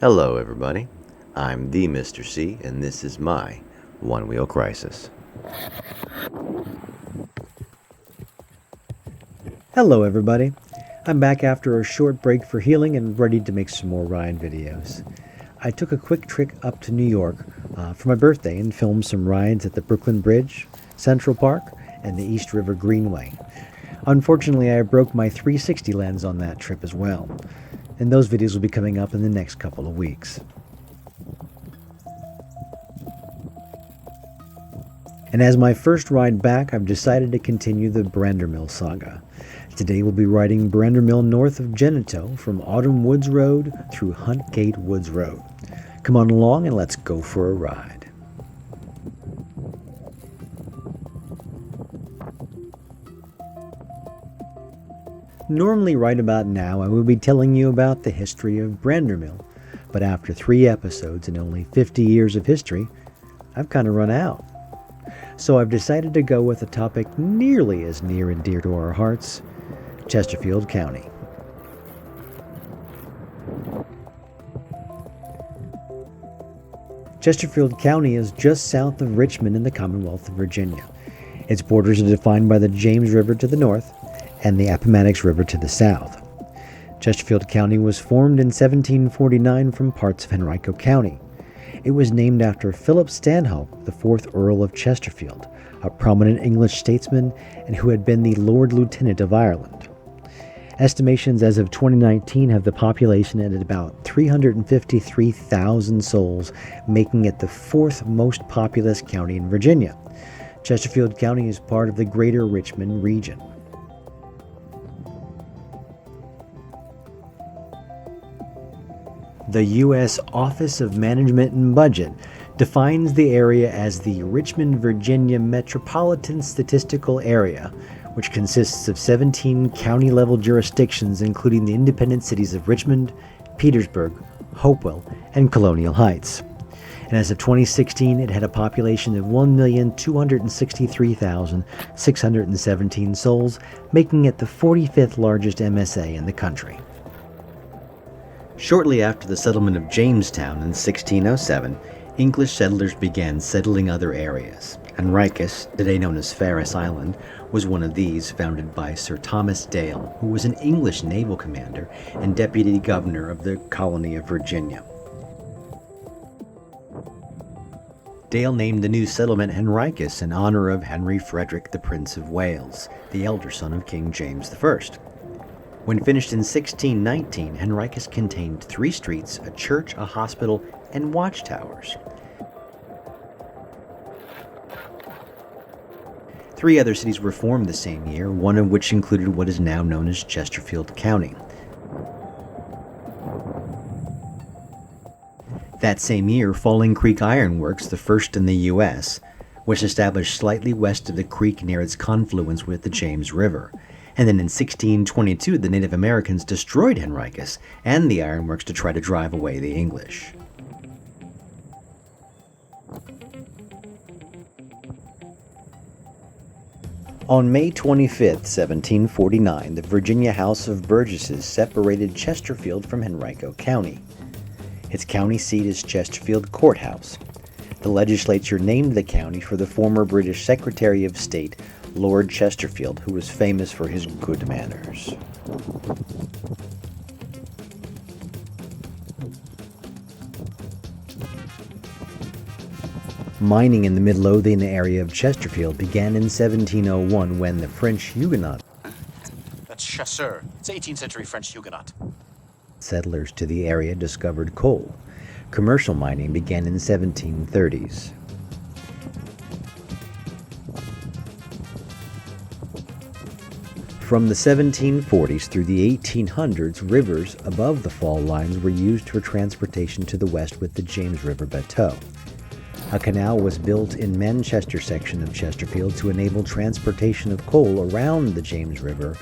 Hello everybody, I'm the Mr. C and this is my One Wheel Crisis. Hello everybody, I'm back after a short break for healing and ready to make some more ride videos. I took a quick trip up to New York for my birthday and filmed some rides at the Brooklyn Bridge, Central Park, and the East River Greenway. Unfortunately, I broke my 360 lens on that trip as well, and those videos will be coming up in the next couple of weeks. And as my first ride back, I've decided to continue the Brandermill saga. Today we'll be riding Brandermill north of Genito from Autum Woods Rd through Huntgate Woods Road. Come on along and let's go for a ride. Normally right about now I would be telling you about the history of Brandermill, but after 3 episodes and only 50 years of history, I've kind of run out. So I've decided to go with a topic nearly as near and dear to our hearts, Chesterfield County. Chesterfield County is just south of Richmond in the Commonwealth of Virginia. Its borders are defined by the James River to the north and the Appomattox River to the south. Chesterfield County was formed in 1749 from parts of Henrico County. It was named after Philip Stanhope, the 4th Earl of Chesterfield, a prominent English statesman and who had been the Lord Lieutenant of Ireland. Estimations as of 2019 have the population at about 353,000 souls, making it the 4th most populous county in Virginia. Chesterfield County is part of the Greater Richmond region. The U.S. Office of Management and Budget defines the area as the Richmond, Virginia Metropolitan Statistical Area, which consists of 17 county-level jurisdictions including the independent cities of Richmond, Petersburg, Hopewell, and Colonial Heights. And as of 2016, it had a population of 1,263,617 souls, making it the 45th largest MSA in the country. Shortly after the settlement of Jamestown in 1607, English settlers began settling other areas. Henricus, today known as Ferris Island, was one of these, founded by Sir Thomas Dale, who was an English naval commander and deputy governor of the colony of Virginia. Dale named the new settlement Henricus in honor of Henry Frederick, the Prince of Wales, the elder son of King James I. When finished in 1619, Henricus contained 3 streets, a church, a hospital, and watchtowers. 3 other cities were formed the same year, one of which included what is now known as Chesterfield County. That same year, Falling Creek Iron Works, the first in the U.S., was established slightly west of the creek near its confluence with the James River. And then in 1622, the Native Americans destroyed Henricus and the ironworks to try to drive away the English. On May 25, 1749, the Virginia House of Burgesses separated Chesterfield from Henrico County. Its county seat is Chesterfield Courthouse. The legislature named the county for the former British Secretary of State, Lord Chesterfield, who was famous for his good manners. Mining in the Midlothian area of Chesterfield began in 1701 when the French Huguenot That's chasseur. It's 18th century French Huguenot. settlers to the area discovered coal. Commercial mining began in the 1730s. From the 1740s through the 1800s, rivers above the fall lines were used for transportation to the west with the James River Bateau. A canal was built in Manchester section of Chesterfield to enable transportation of coal around the James River.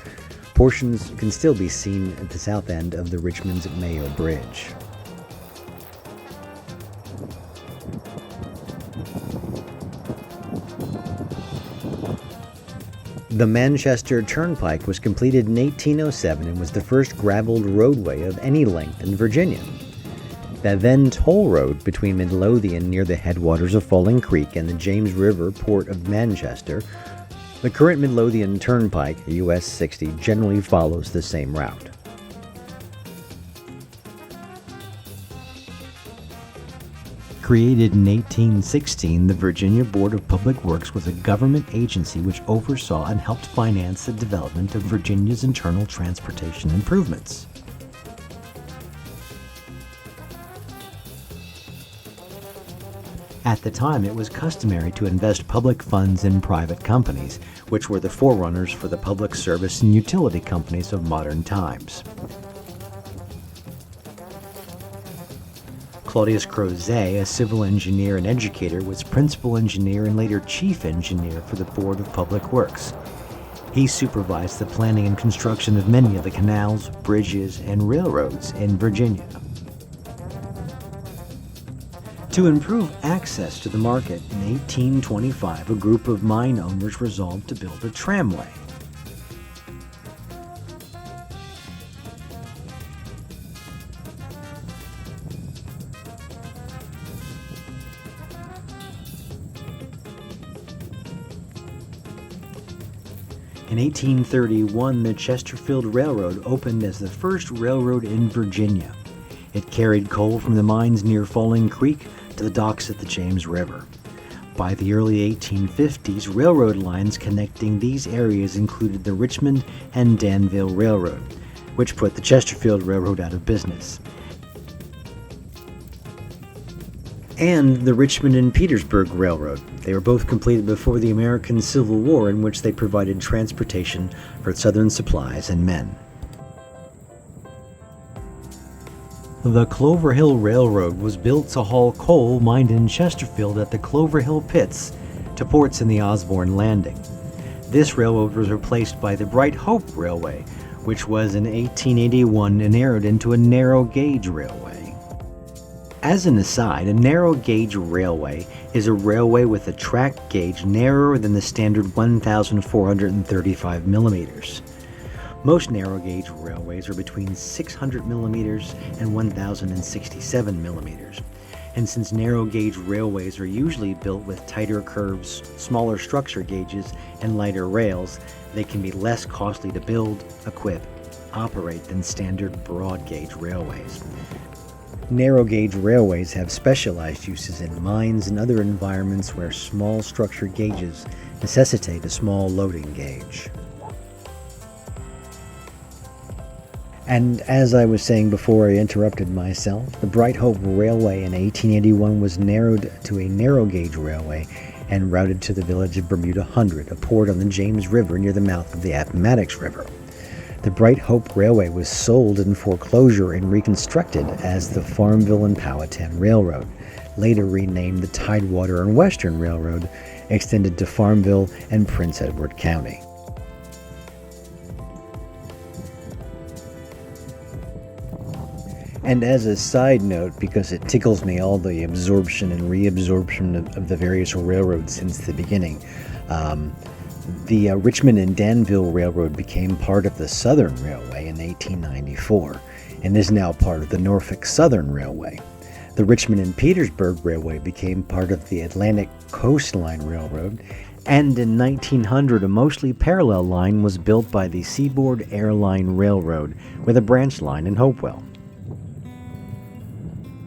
Portions can still be seen at the south end of the Richmond's Mayo Bridge. The Manchester Turnpike was completed in 1807 and was the first graveled roadway of any length in Virginia. The then toll road between Midlothian near the headwaters of Falling Creek and the James River port of Manchester, the current Midlothian Turnpike, US 60, generally follows the same route. Created in 1816, the Virginia Board of Public Works was a government agency which oversaw and helped finance the development of Virginia's internal transportation improvements. At the time, it was customary to invest public funds in private companies, which were the forerunners for the public service and utility companies of modern times. Claudius Crozet, a civil engineer and educator, was principal engineer and later chief engineer for the Board of Public Works. He supervised the planning and construction of many of the canals, bridges, and railroads in Virginia. To improve access to the market, in 1825, a group of mine owners resolved to build a tramway. In 1831, the Chesterfield Railroad opened as the first railroad in Virginia. It carried coal from the mines near Falling Creek to the docks at the James River. By the early 1850s, railroad lines connecting these areas included the Richmond and Danville Railroad, which put the Chesterfield Railroad out of business, and the Richmond and Petersburg Railroad. They were both completed before the American Civil War, in which they provided transportation for Southern supplies and men. The Clover Hill Railroad was built to haul coal mined in Chesterfield at the Clover Hill pits to ports in the Osborne Landing. This railroad was replaced by the Bright Hope Railway, which was in 1881 narrowed into a narrow gauge railway. As an aside, a narrow gauge railway is a railway with a track gauge narrower than the standard 1,435 millimeters. Most narrow gauge railways are between 600 millimeters and 1,067 millimeters. And since narrow gauge railways are usually built with tighter curves, smaller structure gauges, and lighter rails, they can be less costly to build, equip, operate than standard broad gauge railways. Narrow gauge railways have specialized uses in mines and other environments where small structure gauges necessitate a small loading gauge. And as I was saying before I interrupted myself, the Bright Hope Railway in 1881 was narrowed to a narrow gauge railway and routed to the village of Bermuda Hundred, a port on the James River near the mouth of the Appomattox River. The Bright Hope Railway was sold in foreclosure and reconstructed as the Farmville and Powhatan Railroad, later renamed the Tidewater and Western Railroad, extended to Farmville and Prince Edward County. And as a side note, because it tickles me all the absorption and reabsorption of the various railroads since the beginning, the Richmond and Danville Railroad became part of the Southern Railway in 1894 and is now part of the Norfolk Southern Railway. The Richmond and Petersburg Railway became part of the Atlantic Coastline Railroad, and in 1900 a mostly parallel line was built by the Seaboard Airline Railroad with a branch line in Hopewell.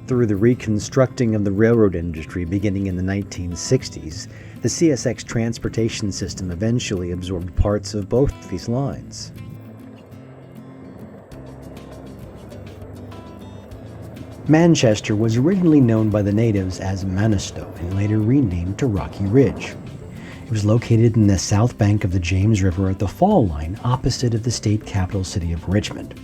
Through the reconstructing of the railroad industry beginning in the 1960s, the CSX transportation system eventually absorbed parts of both of these lines. Manchester was originally known by the natives as Manisto and later renamed to Rocky Ridge. It was located in the south bank of the James River at the fall line opposite of the state capital city of Richmond.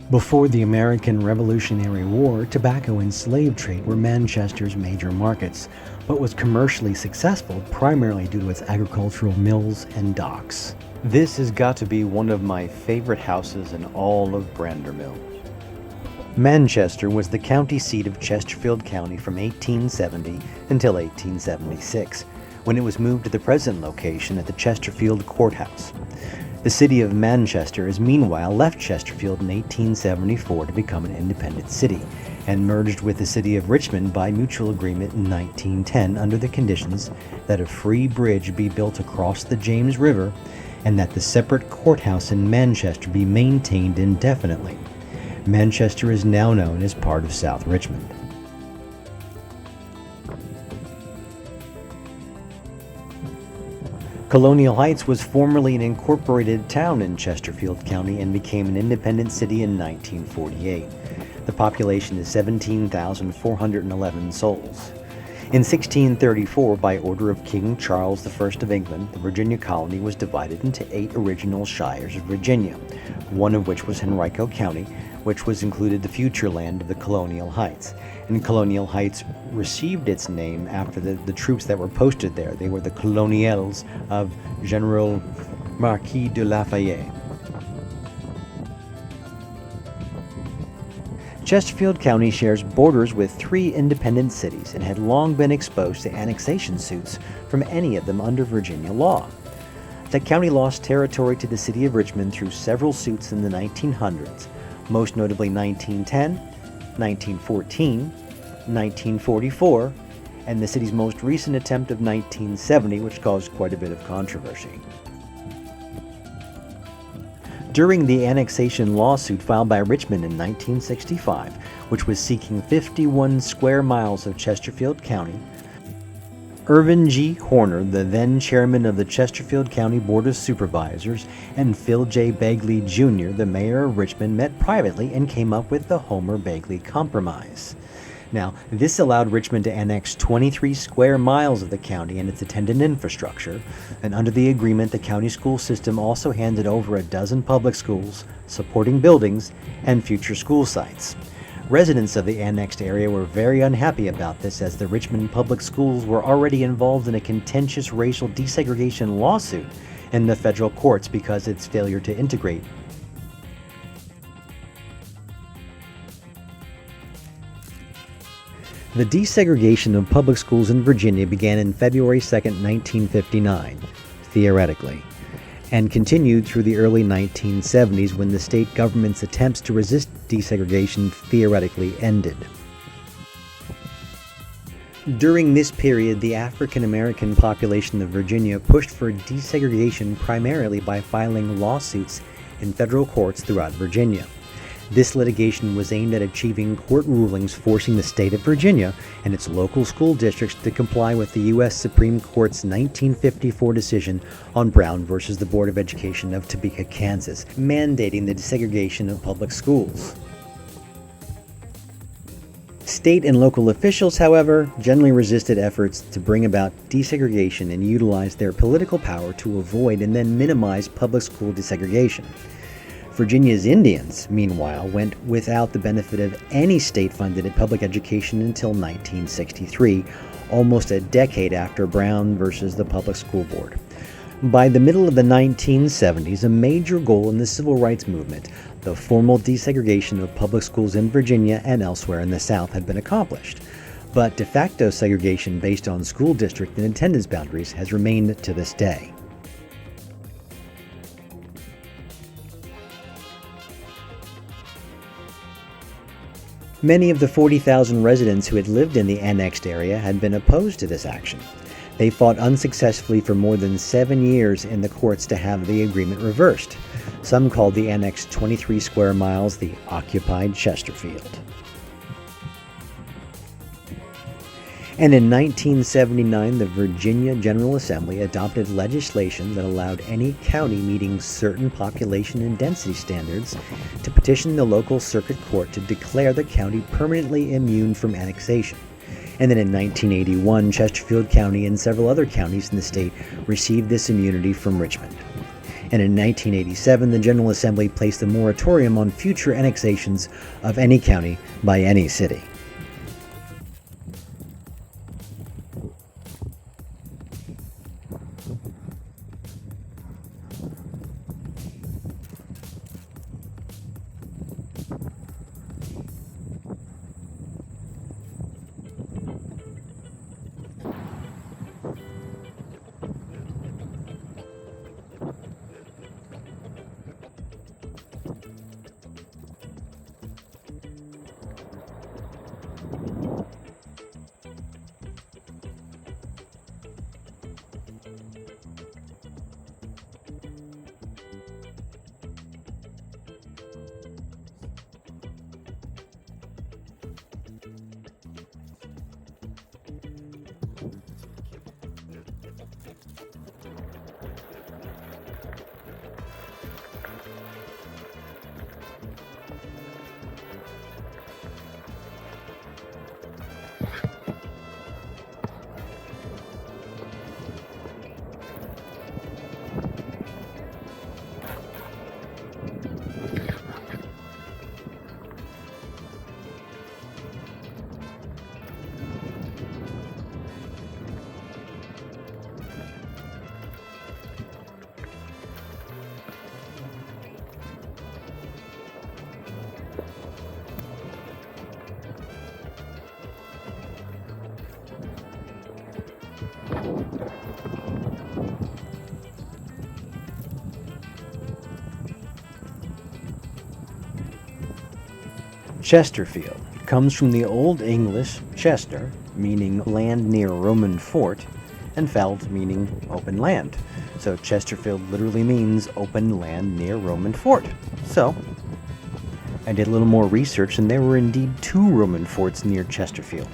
Before the American Revolutionary War, tobacco and slave trade were Manchester's major markets, but was commercially successful primarily due to its agricultural mills and docks. This has got to be one of my favorite houses in all of Brandermill. Manchester was the county seat of Chesterfield County from 1870 until 1876, when it was moved to the present location at the Chesterfield Courthouse. The city of Manchester has meanwhile left Chesterfield in 1874 to become an independent city, and merged with the city of Richmond by mutual agreement in 1910 under the conditions that a free bridge be built across the James River and that the separate courthouse in Manchester be maintained indefinitely. Manchester is now known as part of South Richmond. Colonial Heights was formerly an incorporated town in Chesterfield County and became an independent city in 1948. The population is 17,411 souls. In 1634, by order of King Charles I of England, the Virginia colony was divided into 8 original shires of Virginia, one of which was Henrico County, which was included the future land of the Colonial Heights. And Colonial Heights received its name after the troops that were posted there. They were the Colonials of General Marquis de Lafayette. Chesterfield County shares borders with 3 independent cities and had long been exposed to annexation suits from any of them under Virginia law. The county lost territory to the city of Richmond through several suits in the 1900s, most notably 1910, 1914, 1944, and the city's most recent attempt of 1970, which caused quite a bit of controversy. During the annexation lawsuit filed by Richmond in 1965, which was seeking 51 square miles of Chesterfield County, Irvin G. Horner, the then chairman of the Chesterfield County Board of Supervisors, and Phil J. Bagley Jr., the mayor of Richmond, met privately and came up with the Homer-Bagley Compromise. Now, this allowed Richmond to annex 23 square miles of the county and its attendant infrastructure, and under the agreement, the county school system also handed over a dozen public schools, supporting buildings, and future school sites. Residents of the annexed area were very unhappy about this, as the Richmond public schools were already involved in a contentious racial desegregation lawsuit in the federal courts because of its failure to integrate. The desegregation of public schools in Virginia began in February 2, 1959, theoretically, and continued through the early 1970s when the state government's attempts to resist desegregation theoretically ended. During this period, the African American population of Virginia pushed for desegregation primarily by filing lawsuits in federal courts throughout Virginia. This litigation was aimed at achieving court rulings forcing the state of Virginia and its local school districts to comply with the U.S. Supreme Court's 1954 decision on Brown versus the Board of Education of Topeka, Kansas, mandating the desegregation of public schools. State and local officials, however, generally resisted efforts to bring about desegregation and utilized their political power to avoid and then minimize public school desegregation. Virginia's Indians, meanwhile, went without the benefit of any state-funded public education until 1963, almost a decade after Brown versus the Public School Board. By the middle of the 1970s, a major goal in the civil rights movement, the formal desegregation of public schools in Virginia and elsewhere in the South, had been accomplished. But de facto segregation based on school district and attendance boundaries has remained to this day. Many of the 40,000 residents who had lived in the annexed area had been opposed to this action. They fought unsuccessfully for more than 7 years in the courts to have the agreement reversed. Some called the annexed 23 square miles the occupied Chesterfield. And in 1979, the Virginia General Assembly adopted legislation that allowed any county meeting certain population and density standards to petition the local circuit court to declare the county permanently immune from annexation. And then in 1981, Chesterfield County and several other counties in the state received this immunity from Richmond. And in 1987, the General Assembly placed a moratorium on future annexations of any county by any city. Chesterfield comes from the Old English Chester, meaning land near a Roman fort, and feld, meaning open land. So Chesterfield literally means open land near Roman fort. So I did a little more research, and there were indeed 2 Roman forts near Chesterfield.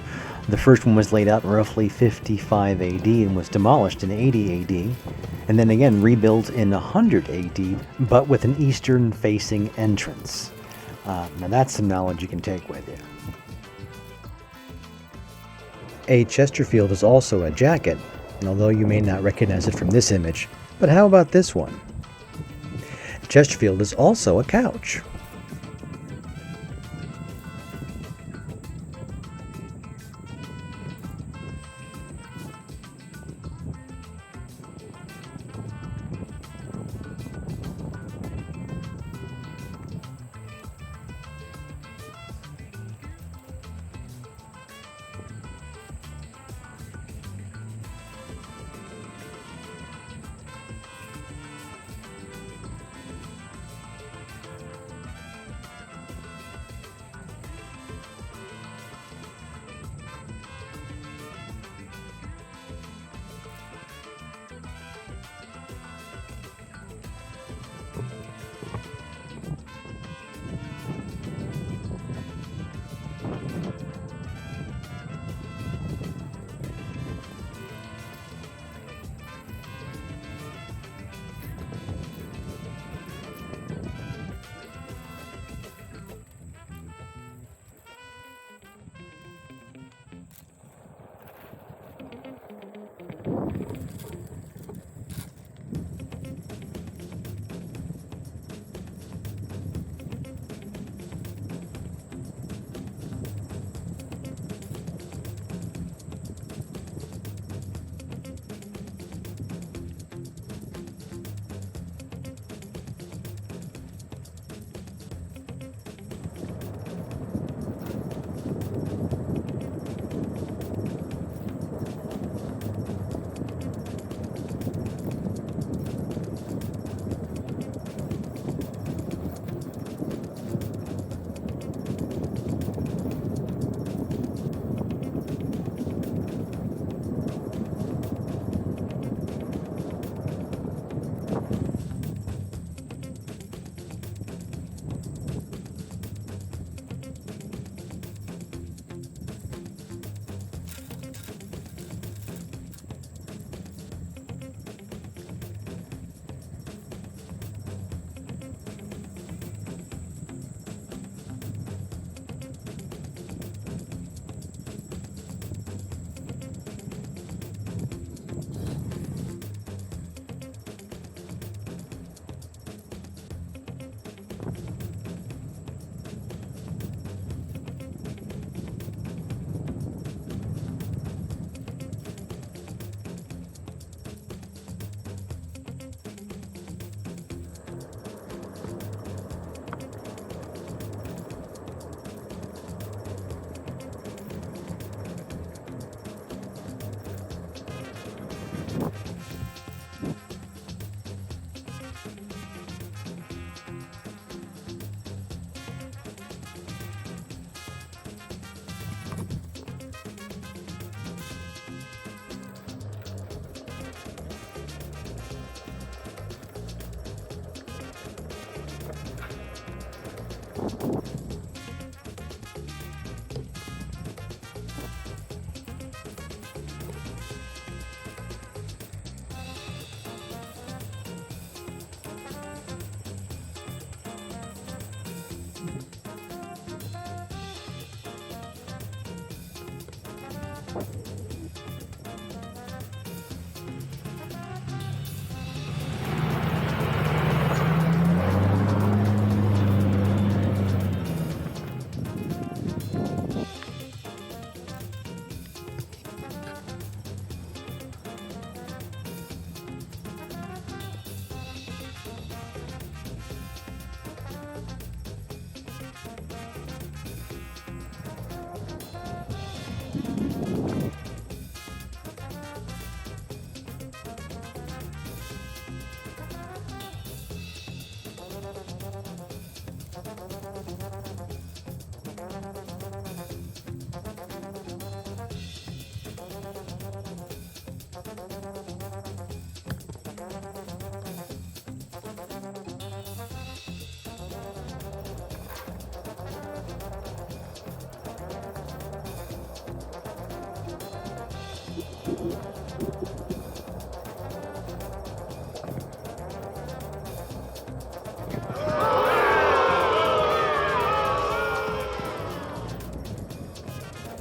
The first one was laid out in roughly 55 AD and was demolished in 80 AD, and then again rebuilt in 100 AD, but with an eastern-facing entrance. Now that's some knowledge you can take with you. A Chesterfield is also a jacket, although you may not recognize it from this image. But how about this one? Chesterfield is also a couch.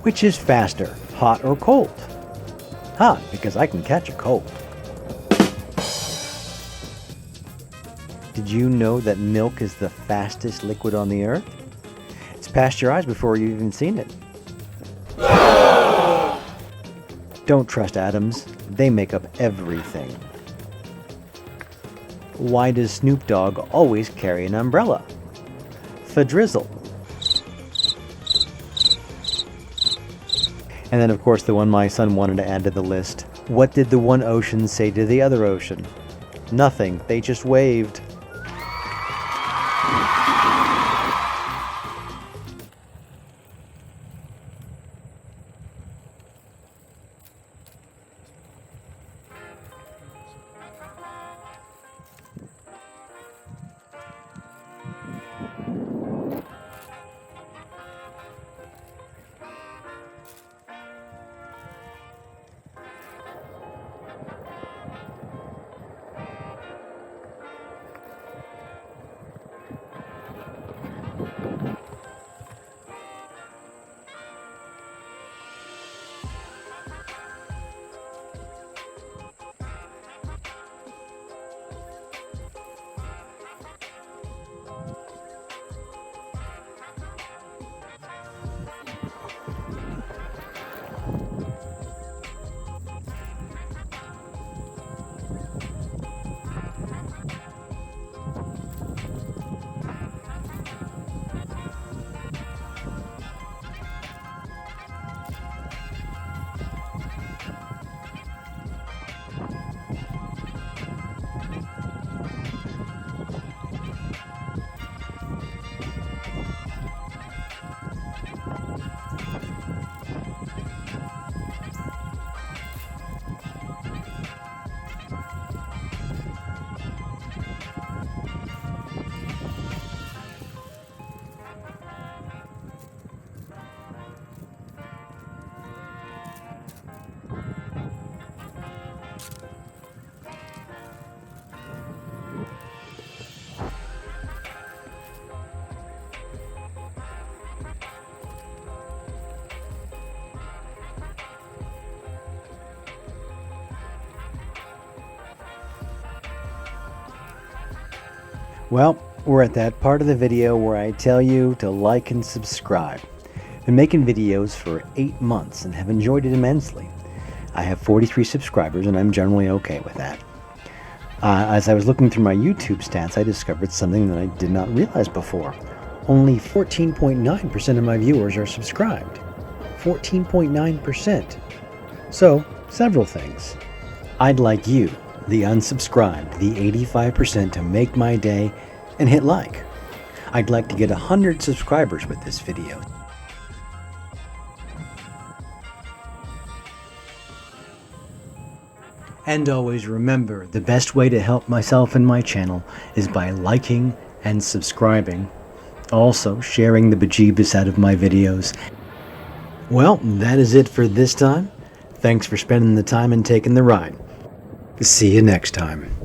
Which is faster, hot or cold? Hot, because I can catch a cold. Did you know that milk is the fastest liquid on the earth? It's past your eyes before you've even seen it. Don't trust atoms. They make up everything. Why does Snoop Dogg always carry an umbrella? For drizzle. And then, of course, the one my son wanted to add to the list. What did the one ocean say to the other ocean? Nothing. They just waved. Well, we're at that part of the video where I tell you to like and subscribe. I've been making videos for 8 months and have enjoyed it immensely. I have 43 subscribers and I'm generally okay with that. As I was looking through my YouTube stats, I discovered something that I did not realize before. Only 14.9% of my viewers are subscribed. 14.9%. So, several things. I'd like you, the unsubscribed, the 85%, to make my day and hit like. I'd like to get 100 subscribers with this video. And always remember, the best way to help myself and my channel is by liking and subscribing. Also, sharing the bejeebus out of my videos. Well, that is it for this time. Thanks for spending the time and taking the ride. See you next time.